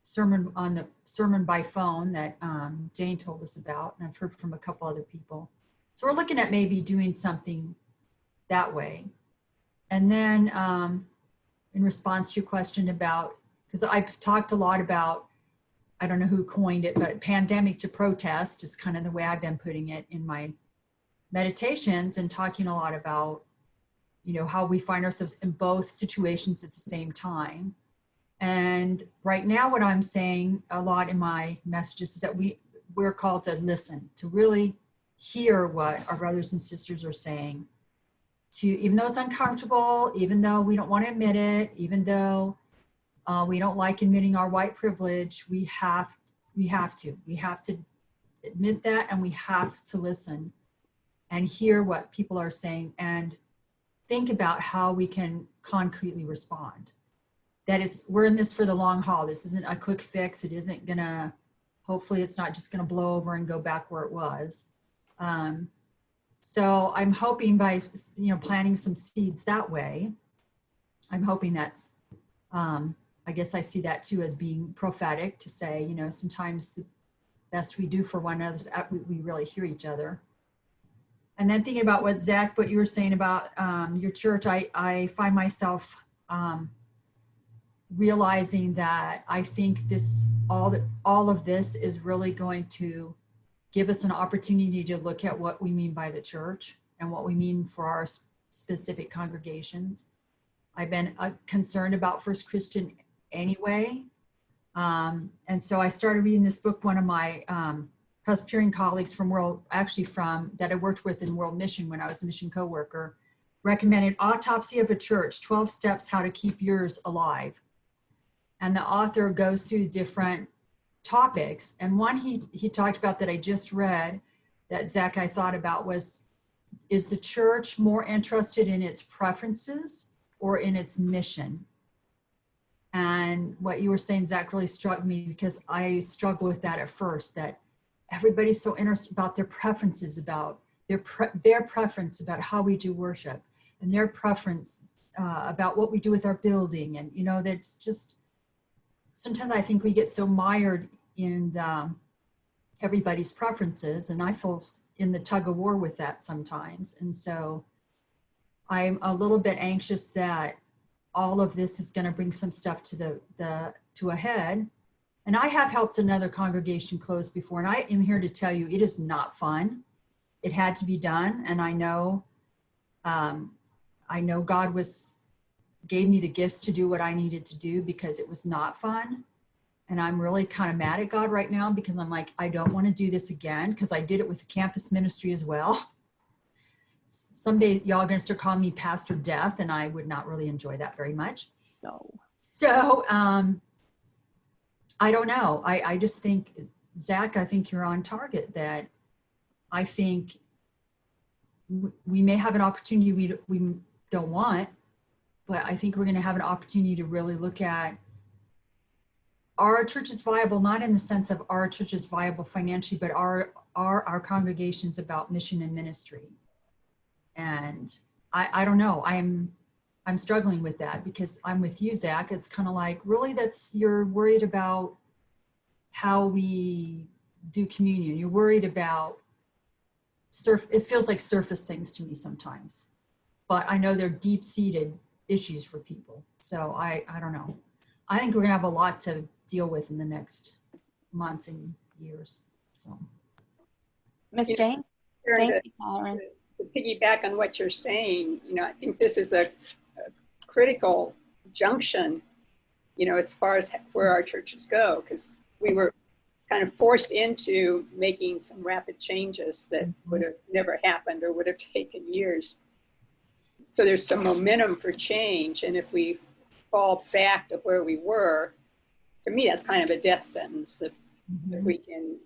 sermon by phone that Jane told us about, and I've heard from a couple other people. So we're looking at maybe doing something that way. And then in response to your question about, because I've talked a lot about, I don't know who coined it, but pandemic to protest is kind of the way I've been putting it in my meditations, and talking a lot about, you know, how we find ourselves in both situations at the same time. And right now what I'm saying a lot in my messages is that we're called to listen, to really hear what our brothers and sisters are saying, to, even though it's uncomfortable, even though we don't want to admit it, even though we don't like admitting our white privilege, we have to admit that, and we have to listen and hear what people are saying and think about how we can concretely respond. That we're in this for the long haul. This isn't a quick fix. It isn't gonna, hopefully it's not just gonna blow over and go back where it was. So I'm hoping by, you know, planting some seeds that way, I'm hoping that's, I guess I see that too as being prophetic, to say, you know, sometimes the best we do for one another is we really hear each other. And then thinking about what Zach, what you were saying about your church, I find myself realizing that I think all of this is really going to give us an opportunity to look at what we mean by the church and what we mean for our specific congregations. I've been concerned about First Christian anyway. And so I started reading this book. One of my Presbyterian colleagues that I worked with in World Mission when I was a mission coworker recommended Autopsy of a Church, 12 Steps How to Keep Yours Alive. And the author goes through different topics. And one he talked about that I just read that Zach I thought about was, is the church more interested in its preferences or in its mission? And what you were saying, Zach, really struck me, because I struggled with that at first, that everybody's so interested about their preferences, about their preference about how we do worship, and their preference about what we do with our building. And, you know, that's just, sometimes I think we get so mired in everybody's preferences, and I feel in the tug of war with that sometimes. And so I'm a little bit anxious that all of this is going to bring some stuff to a head. And I have helped another congregation close before, and I am here to tell you it is not fun. It had to be done, and I know God gave me the gifts to do what I needed to do, because it was not fun. And I'm really kind of mad at God right now, because I'm like, I don't want to do this again, because I did it with the campus ministry as well. Someday y'all are going to start calling me Pastor Death, and I would not really enjoy that very much. No. So I don't know. I just think, Zach, I think you're on target, that I think we may have an opportunity we don't want, but I think we're going to have an opportunity to really look at, our church is viable, not in the sense of our church is viable financially, but are our congregations about mission and ministry? And I don't know. I'm struggling with that, because I'm with you, Zach. It's kind of like, really, you're worried about how we do communion. You're worried about it feels like surface things to me sometimes, but I know they're deep-seated issues for people. So I don't know. I think we're gonna have a lot to deal with in the next months and years. So, Miss Jane? Karen, Thank you, Karen. to piggyback on what you're saying, I think this is a critical junction, as far as where our churches go, because we were kind of forced into making some rapid changes that would have never happened or would have taken years. So there's some momentum for change. And if we fall back to where we were, to me, that's kind of a death sentence. If we can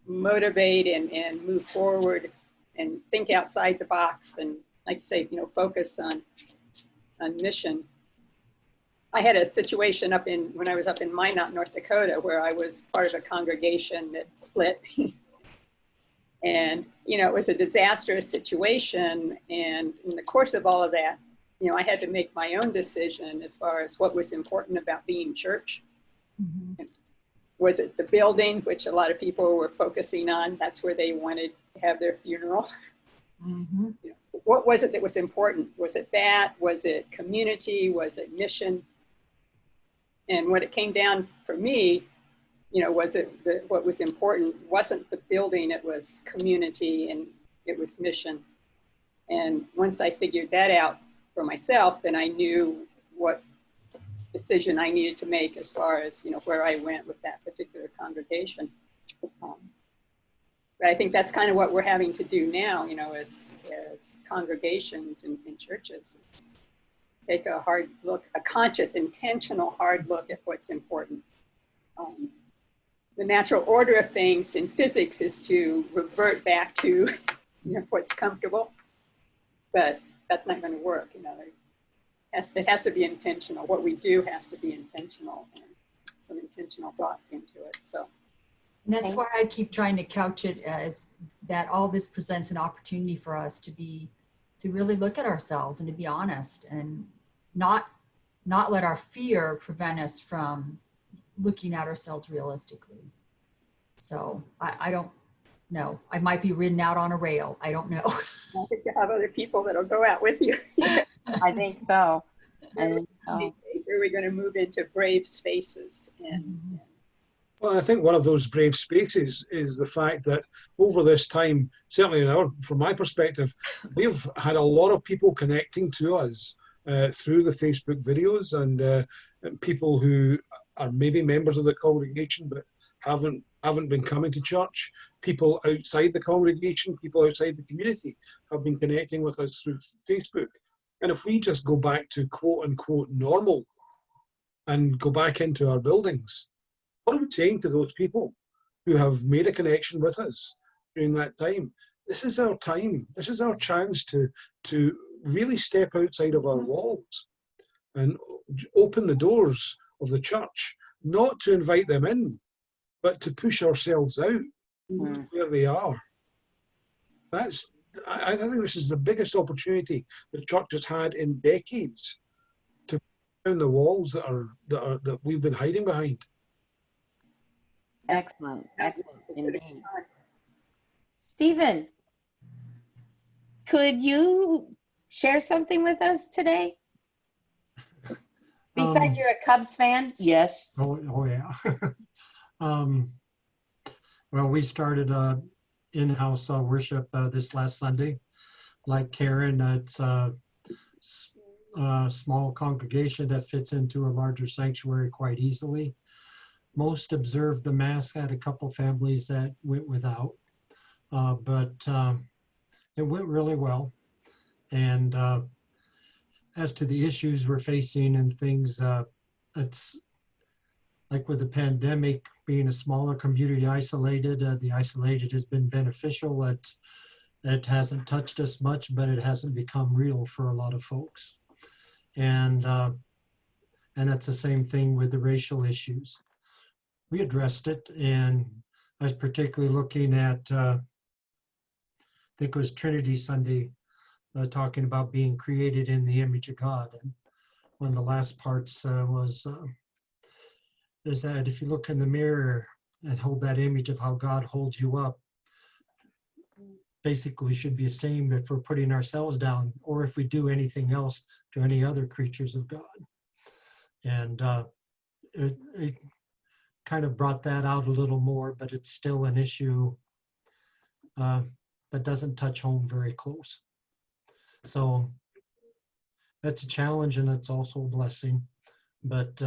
motivate and move forward and think outside the box and, like you say, focus on mission. I had a situation when I was up in Minot, North Dakota, where I was part of a congregation that split. And, it was a disastrous situation. And in the course of all of that, I had to make my own decision as far as what was important about being church. Was it the building, which a lot of people were focusing on? That's where they wanted to have their funeral. What was it that was important? Was it that? Was it community? Was it mission? And what it came down for me, was it what was important wasn't the building, it was community and it was mission. And once I figured that out for myself, then I knew what decision I needed to make as far as, where I went with that particular congregation. But I think that's kind of what we're having to do now, as congregations and churches. Take a hard look, a conscious, intentional hard look at what's important. The natural order of things in physics is to revert back to what's comfortable, but that's not going to work. It has to be intentional. What we do has to be intentional and some intentional thought into it. So. And that's why I keep trying to couch it as that all this presents an opportunity for us to really look at ourselves and to be honest and not let our fear prevent us from looking at ourselves realistically. So I don't know. I might be ridden out on a rail. I don't know. I think you have other people that'll go out with you. I think so. Where are we going to move into brave spaces? And Well, I think one of those brave spaces is the fact that over this time, certainly from my perspective, we've had a lot of people connecting to us through the Facebook videos and people who are maybe members of the congregation but haven't been coming to church. People outside the congregation, people outside the community have been connecting with us through Facebook. And if we just go back to quote unquote normal and go back into our buildings, what are we saying to those people who have made a connection with us during that time? This is our time. This is our chance to really step outside of our walls and open the doors of the church, not to invite them in, but to push ourselves out where they are. I think this is the biggest opportunity the church has had in decades to break down the walls that we've been hiding behind. Excellent, excellent indeed. Stephen, could you share something with us today? Besides you're a Cubs fan? Yes. Oh yeah. Well, we started in-house worship this last Sunday. Like Karen, it's a small congregation that fits into a larger sanctuary quite easily. Most observed the Mass, had a couple families that went without, but it went really well. And as to the issues we're facing and things, it's like with the pandemic, being a smaller community isolated, the isolated has been beneficial. It hasn't touched us much, but it hasn't become real for a lot of folks. And that's the same thing with the racial issues. We addressed it, and I was particularly looking at, I think it was Trinity Sunday, talking about being created in the image of God. And one of the last parts is that if you look in the mirror and hold that image of how God holds you up, basically we should be the same if we're putting ourselves down or if we do anything else to any other creatures of God. And it kind of brought that out a little more, but it's still an issue that doesn't touch home very close. So that's a challenge, and it's also a blessing, but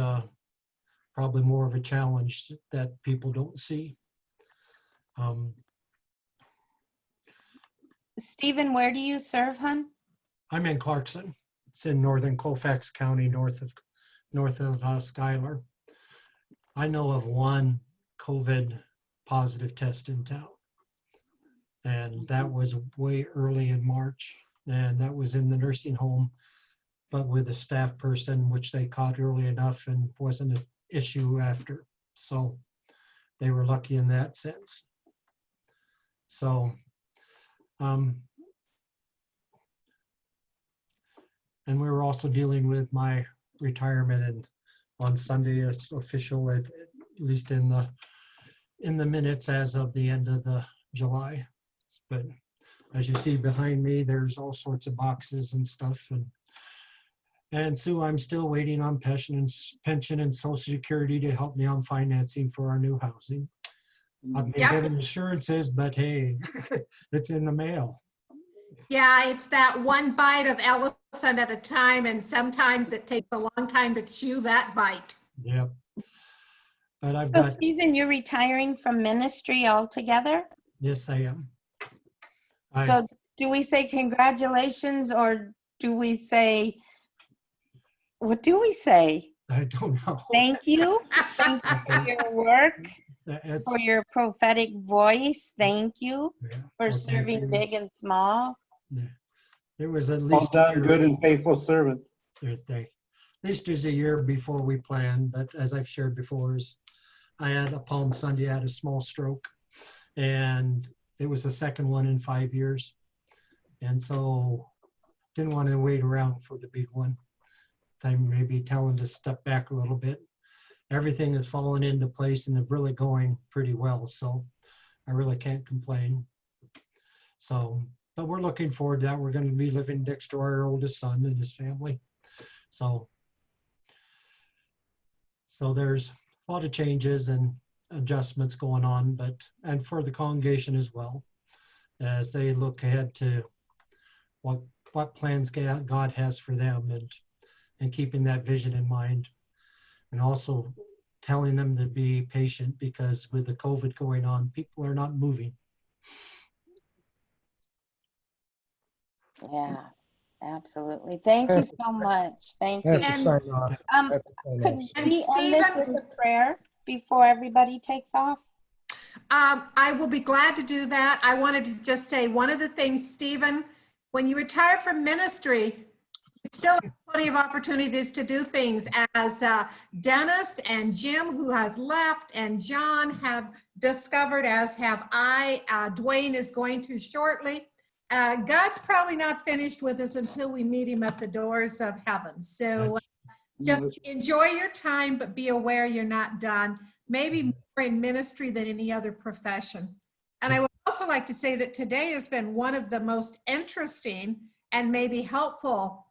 probably more of a challenge that people don't see. Stephen, where do you serve, hon? I'm in Clarkson. It's in northern Colfax County, north of Schuyler. I know of one COVID positive test in town, and that was way early in March, and that was in the nursing home, but with a staff person, which they caught early enough and wasn't an issue after. So they were lucky in that sense. So, and we were also dealing with my retirement, and on Sunday it's official, at least in the minutes, as of the end of the July. But as you see behind me, there's all sorts of boxes and stuff. And Sue, I'm still waiting on pension and Social Security to help me on financing for our new housing. I've been given assurances, but hey, it's in the mail. Yeah, it's that one bite of elephant at a time, and sometimes it takes a long time to chew that bite. Yep. But I've So got, Stephen, you're retiring from ministry altogether? yes, I am. So do we say congratulations, or do we say, what do we say? I don't know. Thank you. Thank you for your work, for your prophetic voice. Thank you for serving big and small. Yeah. It was at Well least done, good and faithful servant. At least it was a year before we planned, but as I've shared before, I had a Palm Sunday, I had a small stroke, and it was the second one in 5 years. And so didn't want to wait around for the big one. Time maybe telling to step back a little bit. Everything has fallen into place and is really going pretty well. So I really can't complain. So, but we're looking forward to that. We're going to be living next to our oldest son and his family. So there's a lot of changes and adjustments going on, and for the congregation as well, as they look ahead to what plans God has for them, and keeping that vision in mind, and also telling them to be patient, because with the COVID going on, people are not moving. Yeah, absolutely. Thank you so much. Thank I you. have to sign off. Could we end this with a prayer before everybody takes off? I will be glad to do that. I wanted to just say one of the things, Stephen, when you retire from ministry, you still have plenty of opportunities to do things, as Dennis and Jim, who has left, and John have discovered, as have I. Dwayne is going to shortly. God's probably not finished with us until we meet him at the doors of heaven. So just enjoy your time, but be aware you're not done. Maybe more in ministry than any other profession. And I would also like to say that today has been one of the most interesting and maybe helpful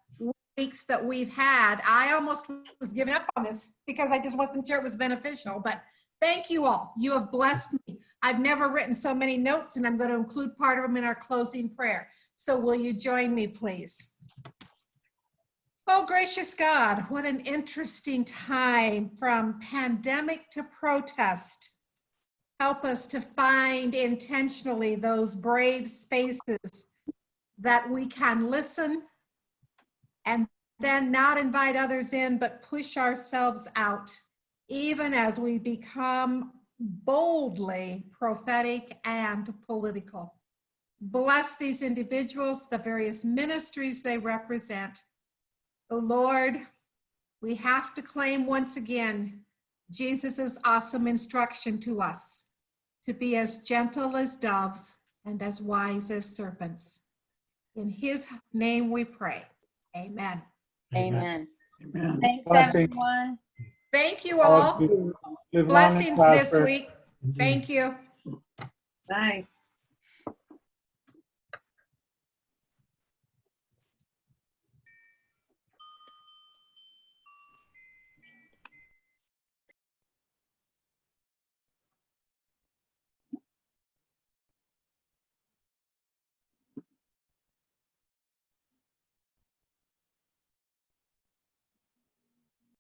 weeks that we've had. I almost was giving up on this because I just wasn't sure it was beneficial, but thank you all. You have blessed me. I've never written so many notes, and I'm going to include part of them in our closing prayer. So will you join me, please? Oh, gracious God, what an interesting time from pandemic to protest. Help us to find intentionally those brave spaces that we can listen and then not invite others in, but push ourselves out, even as we become boldly prophetic and political. Bless these individuals, the various ministries they represent. Oh Lord, we have to claim once again Jesus's awesome instruction to us to be as gentle as doves and as wise as serpents. In his name we pray. Amen. Amen. Amen. Thanks, Blessing. everyone. Thank you all. Live long and Blessings this prosper. week. Thank you. Bye.